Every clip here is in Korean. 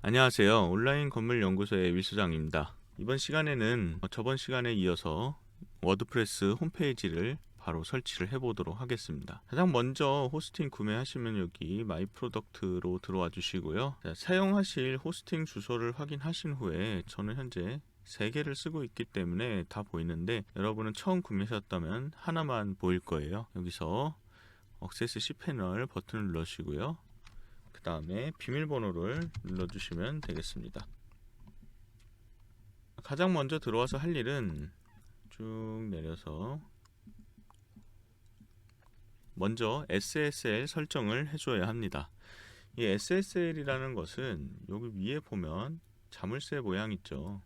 안녕하세요. 온라인 건물 연구소의 위수장입니다. 이번 시간에는 저번 시간에 이어서 워드프레스 홈페이지를 바로 설치를 해보도록 하겠습니다. 가장 먼저 호스팅 구매하시면 여기 마이 프로덕트로 들어와 주시고요. 자, 사용하실 호스팅 주소를 확인하신 후에 저는 현재 3개를 쓰고 있기 때문에 다 보이는데 여러분은 처음 구매하셨다면 하나만 보일 거예요. 여기서 액세스 cPanel 버튼을 눌러주시고요. 그 다음에 비밀번호를 눌러주시면 되겠습니다. 가장 먼저 들어와서 할 일은 쭉 내려서 먼저 SSL 설정을 해줘야 합니다. 이 SSL이라는 것은 여기 위에 보면 자물쇠 모양 있죠.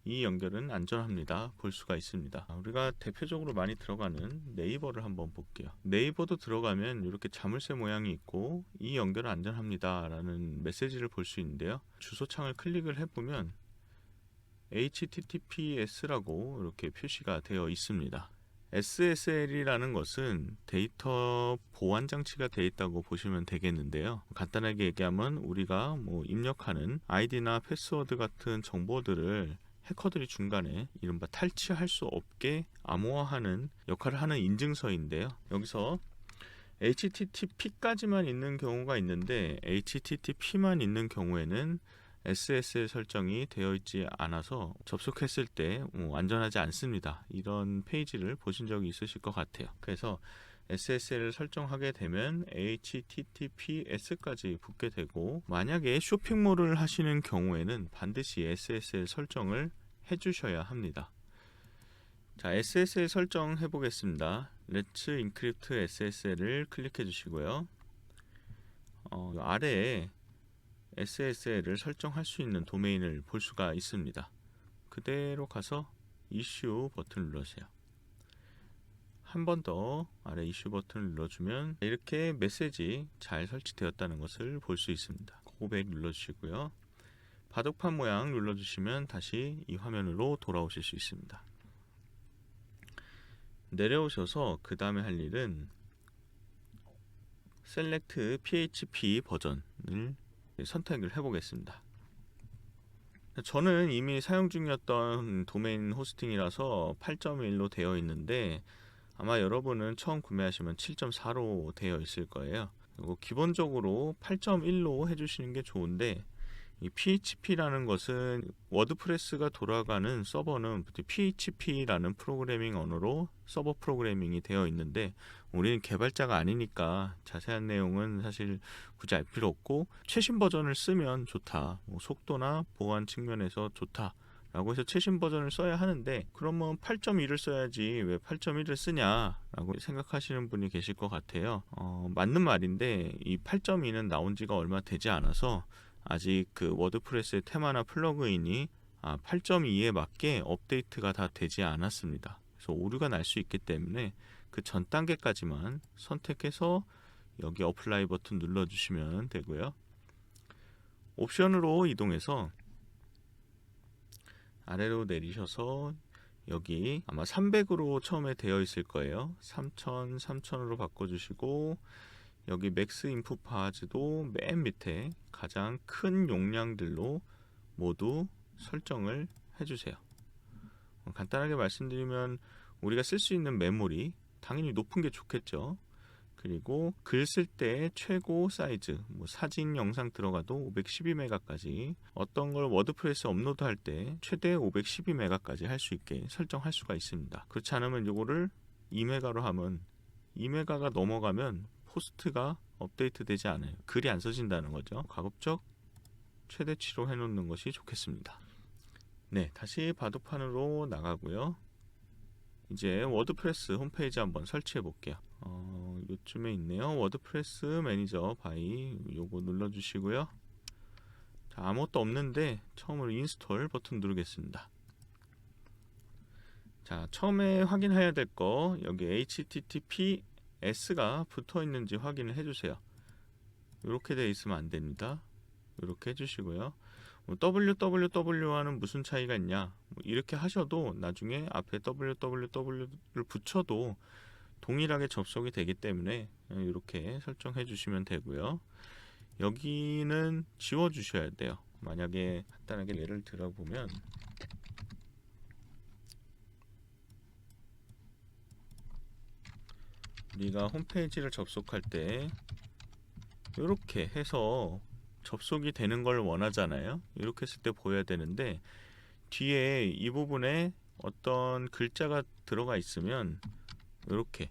이 연결은 안전합니다. 볼 수가 있습니다. 우리가 대표적으로 많이 들어가는 네이버를 한번 볼게요. 네이버도 들어가면 이렇게 자물쇠 모양이 있고 이 연결은 안전합니다 라는 메시지를 볼 수 있는데요. 주소창을 클릭을 해보면 HTTPS라고 이렇게 표시가 되어 있습니다. SSL이라는 것은 데이터 보안 장치가 되어 있다고 보시면 되겠는데요. 간단하게 얘기하면 우리가 입력하는 아이디나 패스워드 같은 정보들을 해커들이 중간에 이른바 탈취할 수 없게 암호화하는 역할을 하는 인증서인데요. 여기서 HTTP까지만 있는 경우가 있는데 HTTP만 있는 경우에는 SSL 설정이 되어 있지 않아서 접속했을 때 안전하지 않습니다. 이런 페이지를 보신 적이 있으실 것 같아요. 그래서 SSL을 설정하게 되면 HTTPS까지 붙게 되고, 만약에 쇼핑몰을 하시는 경우에는 반드시 SSL 설정을 해주셔야 합니다. 자, SSL 설정 해보겠습니다. Let's Encrypt SSL을 클릭해 주시고요. 아래에 SSL을 설정할 수 있는 도메인을 볼 수가 있습니다. 그대로 가서 이슈 버튼을 눌러주세요. 한 번 더 아래 이슈 버튼을 눌러주면 이렇게 메시지 잘 설치되었다는 것을 볼 수 있습니다. 고백 눌러주시고요. 바둑판 모양 눌러주시면 다시 이 화면으로 돌아오실 수 있습니다. 내려오셔서 그 다음에 할 일은 Select PHP 버전을 선택을 해보겠습니다. 저는 이미 사용 중이었던 도메인 호스팅이라서 8.1로 되어 있는데 아마 여러분은 처음 구매하시면 7.4로 되어 있을 거예요. 그리고 기본적으로 8.1로 해주시는 게 좋은데, 이 PHP라는 것은 워드프레스가 돌아가는 서버는 PHP라는 프로그래밍 언어로 서버 프로그래밍이 되어 있는데 우리는 개발자가 아니니까 자세한 내용은 사실 굳이 알 필요 없고, 최신 버전을 쓰면 좋다, 속도나 보안 측면에서 좋다 라고 해서 최신 버전을 써야 하는데, 그러면 8.1을 써야지 왜 8.1을 쓰냐 라고 생각하시는 분이 계실 것 같아요. 맞는 말인데 이 8.2는 나온 지가 얼마 되지 않아서 아직 그 워드프레스의 테마나 플러그인이 8.2에 맞게 업데이트가 다 되지 않았습니다. 그래서 오류가 날 수 있기 때문에 그 전 단계까지만 선택해서 여기 어플라이 버튼 눌러주시면 되고요. 옵션으로 이동해서 아래로 내리셔서 여기 아마 300으로 처음에 되어 있을 거예요. 3000, 3000으로 바꿔주시고, 여기 맥스 인풋 파즈도 맨 밑에 가장 큰 용량들로 모두 설정을 해주세요. 간단하게 말씀드리면 우리가 쓸 수 있는 메모리 당연히 높은 게 좋겠죠. 그리고 글 쓸 때 최고 사이즈, 사진, 영상 들어가도 512메가까지, 어떤 걸 워드프레스 업로드할 때 최대 512메가까지 할 수 있게 설정할 수가 있습니다. 그렇지 않으면 이거를 2메가로 하면 2메가가 넘어가면 포스트가 업데이트 되지 않아요. 글이 안 써진다는 거죠. 가급적 최대치로 해놓는 것이 좋겠습니다. 네, 다시 바둑판으로 나가고요. 이제 워드프레스 홈페이지 한번 설치해 볼게요. 요쯤에 있네요. 워드프레스 매니저 바이, 요거 눌러주시고요. 자, 아무것도 없는데 처음으로 인스톨 버튼 누르겠습니다. 자, 처음에 확인해야 될 거, 여기 HTTPS가 붙어 있는지 확인을 해주세요. 이렇게 되어 있으면 안 됩니다. 이렇게 해주시고요. www는 무슨 차이가 있냐, 이렇게 하셔도 나중에 앞에 www를 붙여도 동일하게 접속이 되기 때문에 이렇게 설정해 주시면 되고요. 여기는 지워 주셔야 돼요. 만약에 간단하게 예를 들어보면 우리가 홈페이지를 접속할 때 이렇게 해서 접속이 되는 걸 원하잖아요. 이렇게 했을 때 보여야 되는데 뒤에 이 부분에 어떤 글자가 들어가 있으면 이렇게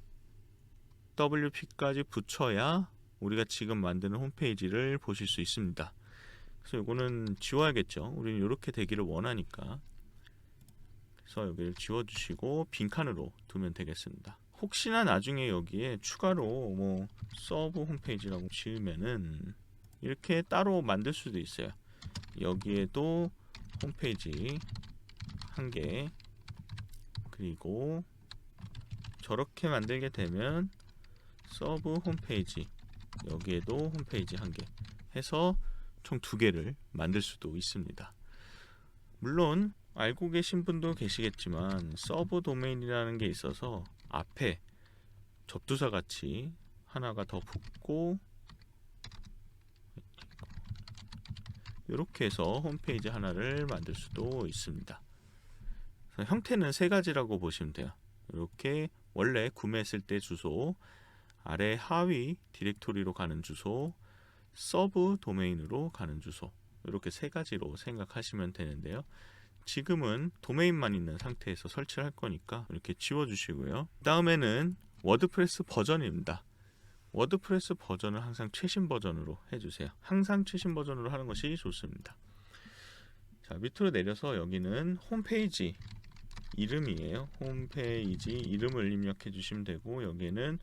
WP까지 붙여야 우리가 지금 만드는 홈페이지를 보실 수 있습니다. 그래서 이거는 지워야겠죠. 우리는 이렇게 되기를 원하니까. 그래서 여기를 지워주시고 빈칸으로 두면 되겠습니다. 혹시나 나중에 여기에 추가로 뭐 서브 홈페이지라고 지으면은 이렇게 따로 만들 수도 있어요. 여기에도 홈페이지 한 개, 그리고 저렇게 만들게 되면 서브 홈페이지, 여기에도 홈페이지 한 개 해서 총 2개를 만들 수도 있습니다. 물론 알고 계신 분도 계시겠지만 서브 도메인이라는 게 있어서 앞에 접두사 같이 하나가 더 붙고 이렇게 해서 홈페이지 하나를 만들 수도 있습니다. 형태는 3가지라고 보시면 돼요. 이렇게 원래 구매했을 때 주소, 아래 하위 디렉토리로 가는 주소, 서브 도메인으로 가는 주소, 이렇게 3가지로 생각하시면 되는데요. 지금은 도메인만 있는 상태에서 설치를 할 거니까 이렇게 지워주시고요. 다음에는 워드프레스 버전입니다. 워드프레스 버전은 항상 최신 버전으로 해주세요. 항상 최신 버전으로 하는 것이 좋습니다. 자, 밑으로 내려서 여기는 홈페이지 이름이에요. 홈페이지 이름을 입력해 주시면 되고, 여기는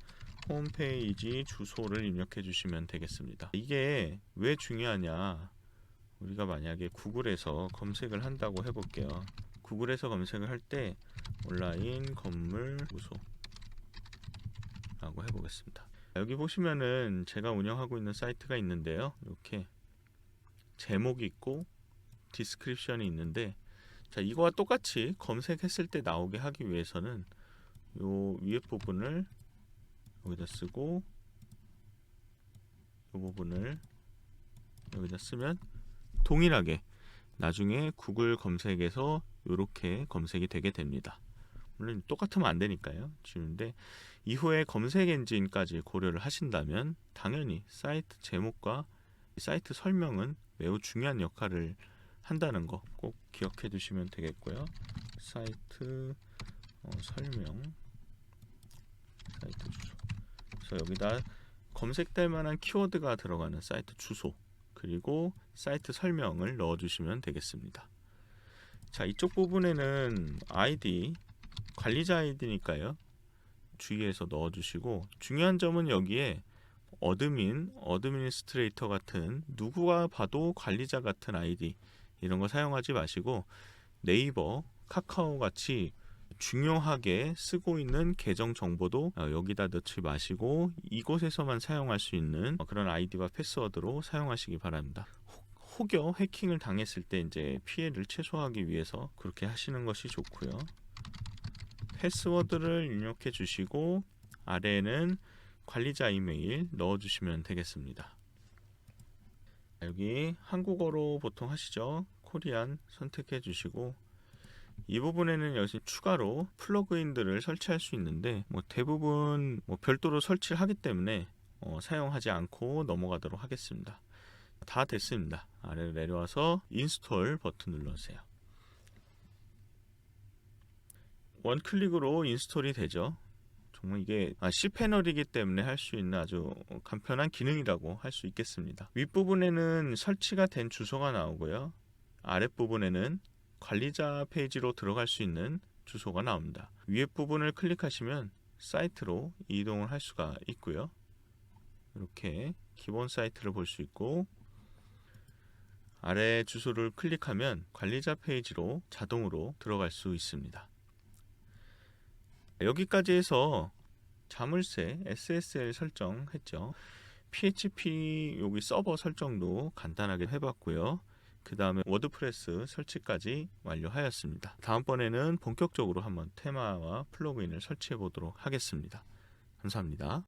홈페이지 주소를 입력해 주시면 되겠습니다. 이게 왜 중요하냐, 우리가 만약에 구글에서 검색을 한다고 해볼게요. 구글에서 검색을 할 때 온라인 건물 주소라고 해보겠습니다. 여기 보시면은 제가 운영하고 있는 사이트가 있는데요. 이렇게 제목이 있고 디스크립션이 있는데, 자, 이거와 똑같이 검색했을 때 나오게 하기 위해서는 요 위에 부분을 여기다 쓰고 이 부분을 여기다 쓰면 동일하게 나중에 구글 검색에서 이렇게 검색이 되게 됩니다. 물론 똑같으면 안 되니까요. 지우는데 이후에 검색 엔진까지 고려를 하신다면 당연히 사이트 제목과 사이트 설명은 매우 중요한 역할을 한다는 거 꼭 기억해 두시면 되겠고요. 사이트 설명, 사이트 주소. 그래서 여기다 검색될 만한 키워드가 들어가는 사이트 주소, 그리고 사이트 설명을 넣어 주시면 되겠습니다. 자, 이쪽 부분에는 아이디, 관리자 아이디니까요. 주의해서 넣어 주시고, 중요한 점은 여기에 어드미니스트레이터 같은 누구가 봐도 관리자 같은 아이디 이런 거 사용하지 마시고, 네이버, 카카오 같이 중요하게 쓰고 있는 계정 정보도 여기다 넣지 마시고 이곳에서만 사용할 수 있는 그런 아이디와 패스워드로 사용하시기 바랍니다. 혹여 해킹을 당했을 때 이제 피해를 최소화하기 위해서 그렇게 하시는 것이 좋고요. 패스워드를 입력해 주시고 아래에는 관리자 이메일 넣어 주시면 되겠습니다. 여기 한국어로 보통 하시죠. 코리안 선택해 주시고, 이 부분에는 여기서 추가로 플러그인들을 설치할 수 있는데 대부분 별도로 설치를 하기 때문에 사용하지 않고 넘어가도록 하겠습니다. 다 됐습니다. 아래로 내려와서 인스톨 버튼 눌러주세요. 원클릭으로 인스톨이 되죠. 정말 이게 C패널이기 때문에 할 수 있는 아주 간편한 기능이라고 할 수 있겠습니다. 윗부분에는 설치가 된 주소가 나오고요. 아랫부분에는 관리자 페이지로 들어갈 수 있는 주소가 나옵니다. 위에 부분을 클릭하시면 사이트로 이동을 할 수가 있고요. 이렇게 기본 사이트를 볼 수 있고, 아래 주소를 클릭하면 관리자 페이지로 자동으로 들어갈 수 있습니다. 여기까지 해서 자물쇠 SSL 설정했죠. PHP 여기 서버 설정도 간단하게 해봤고요. 그 다음에 워드프레스 설치까지 완료하였습니다. 다음번에는 본격적으로 한번 테마와 플러그인을 설치해 보도록 하겠습니다. 감사합니다.